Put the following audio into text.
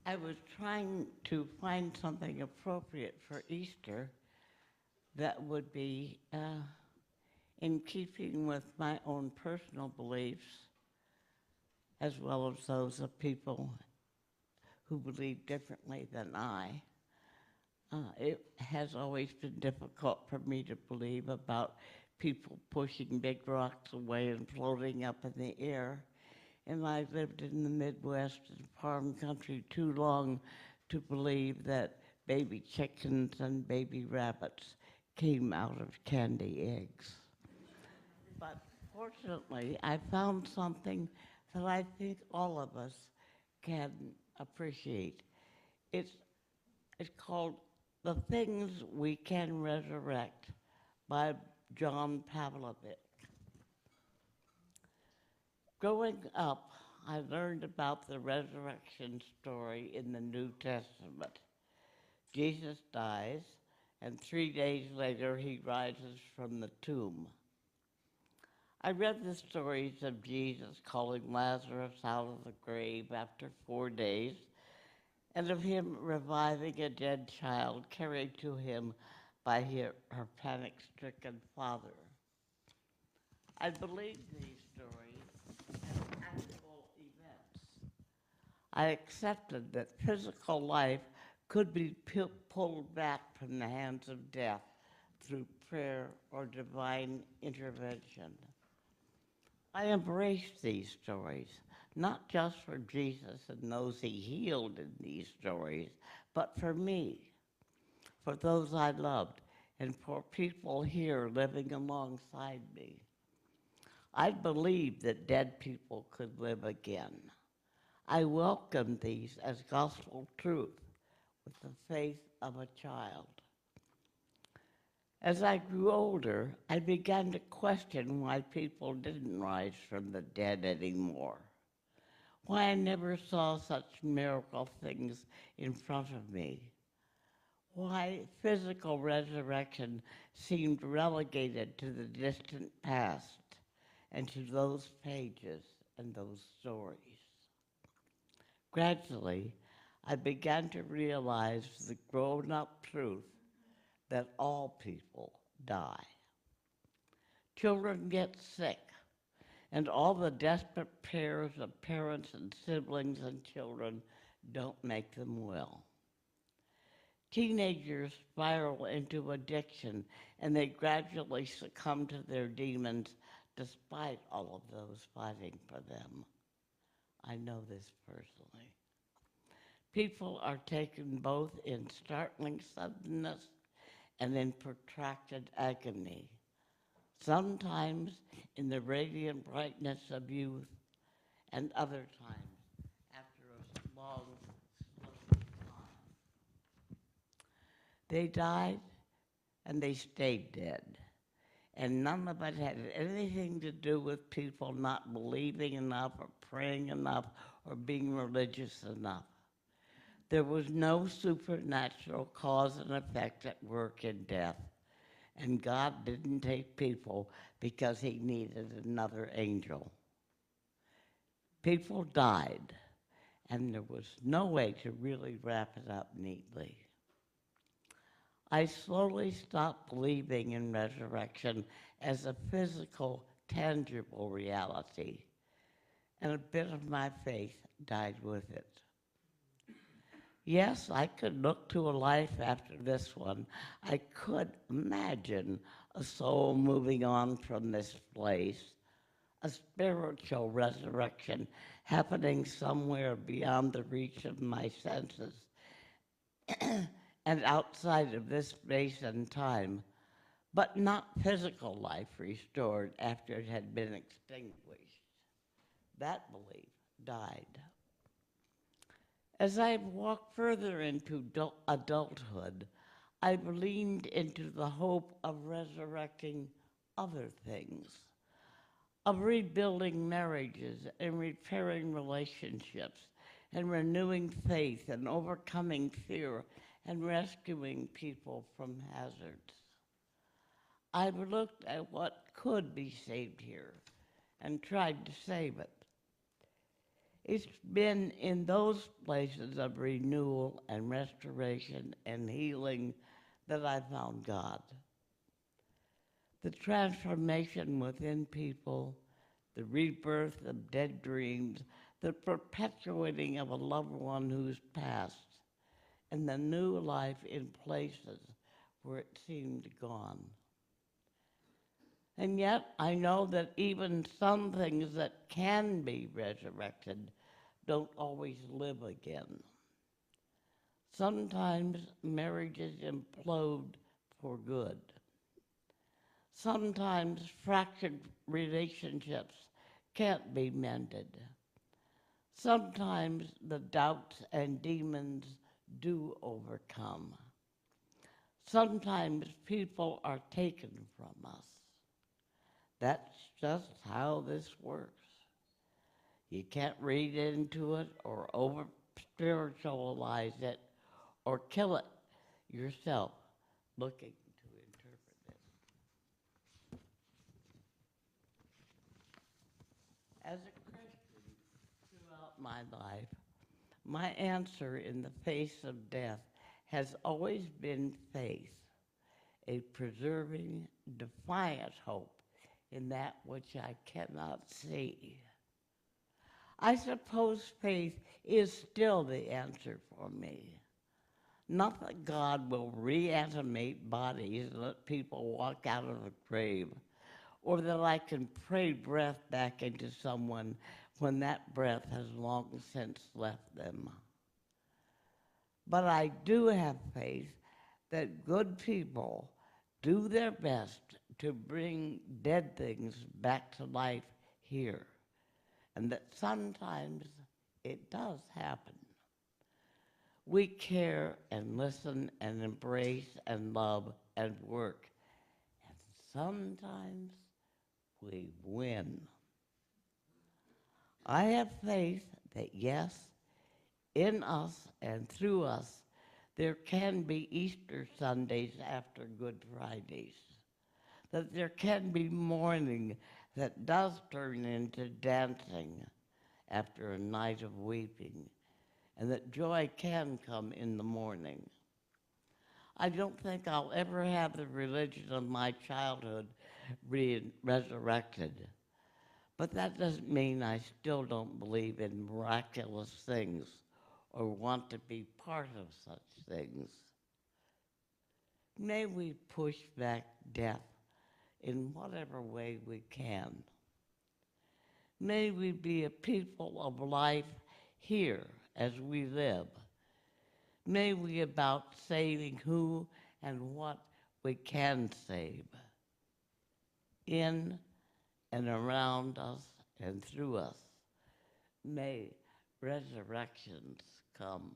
I was trying to find something appropriate for Easter that would be in keeping with my own personal beliefs, as well as those of people who believe differently than I. It has always been difficult for me to believe about people pushing big rocks away and floating up in the air. And I lived in the Midwest and farm country too long to believe that baby chickens and baby rabbits came out of candy eggs. But fortunately, I found something that I think all of us can appreciate. It's, it's called The Things We Can Resurrect by John Pavlovich. Growing up, I learned about the resurrection story in the New Testament. Jesus dies, and 3 days later he rises from the tomb. I read the stories of Jesus calling Lazarus out of the grave after 4 days, and of him reviving a dead child carried to him by her panic-stricken father. I believed these stories as actual events. I accepted that physical life could be pulled back from the hands of death through prayer or divine intervention. I embraced these stories, not just for Jesus and those he healed in these stories, but for me, for those I loved, and for people here living alongside me. I believed that dead people could live again. I welcomed these as gospel truth with the faith of a child. As I grew older, I began to question why people didn't rise from the dead anymore, why I never saw such miracle things in front of me, why physical resurrection seemed relegated to the distant past and to those pages and those stories. Gradually, I began to realize the grown-up truth that all people die. Children get sick, and all the desperate pairs of parents and siblings and children don't make them well. Teenagers spiral into addiction, and they gradually succumb to their demons despite all of those fighting for them. I know this personally. People are taken both in startling suddenness and in protracted agony, sometimes in the radiant brightness of youth, and other times after a long, slow time. They died and they stayed dead, and none of it had anything to do with people not believing enough or praying enough or being religious enough. There was no supernatural cause and effect at work in death, and God didn't take people because he needed another angel. People died, and there was no way to really wrap it up neatly. I slowly stopped believing in resurrection as a physical, tangible reality, and a bit of my faith died with it. Yes, I could look to a life after this one. I could imagine a soul moving on from this place, a spiritual resurrection happening somewhere beyond the reach of my senses and outside of this space and time, but not physical life restored after it had been extinguished. That belief died. As I walked further into adulthood, I leaned into the hope of resurrecting other things, of rebuilding marriages and repairing relationships and renewing faith and overcoming fear and rescuing people from hazards. I looked at what could be saved here and tried to save it. It's been in those places of renewal and restoration and healing that I found God. The transformation within people, the rebirth of dead dreams, the perpetuating of a loved one who's passed, and the new life in places where it seemed gone. And yet I know that even some things that can be resurrected don't always live again. Sometimes marriages implode for good. Sometimes fractured relationships can't be mended. Sometimes the doubts and demons do overcome. Sometimes people are taken from us. That's just how this works. You can't read into it or over-spiritualize it or kill it yourself looking to interpret it. As a Christian throughout my life, my answer in the face of death has always been faith, a preserving, defiant hope in that which I cannot see. I suppose faith is still the answer for me. Not that God will reanimate bodies and let people walk out of the grave, or that I can pray breath back into someone when that breath has long since left them. But I do have faith that good people do their best to bring dead things back to life here, and that sometimes it does happen. We care and listen and embrace and love and work, and sometimes we win. I have faith that yes, in us and through us, there can be Easter Sundays after Good Fridays, that there can be mourning that does turn into dancing after a night of weeping, and that joy can come in the morning. I don't think I'll ever have the religion of my childhood resurrected, but that doesn't mean I still don't believe in miraculous things or want to be part of such things. May we push back death in whatever way we can. May we be a people of life here as we live. May we be about saving who and what we can save in and around us and through us. May resurrections come.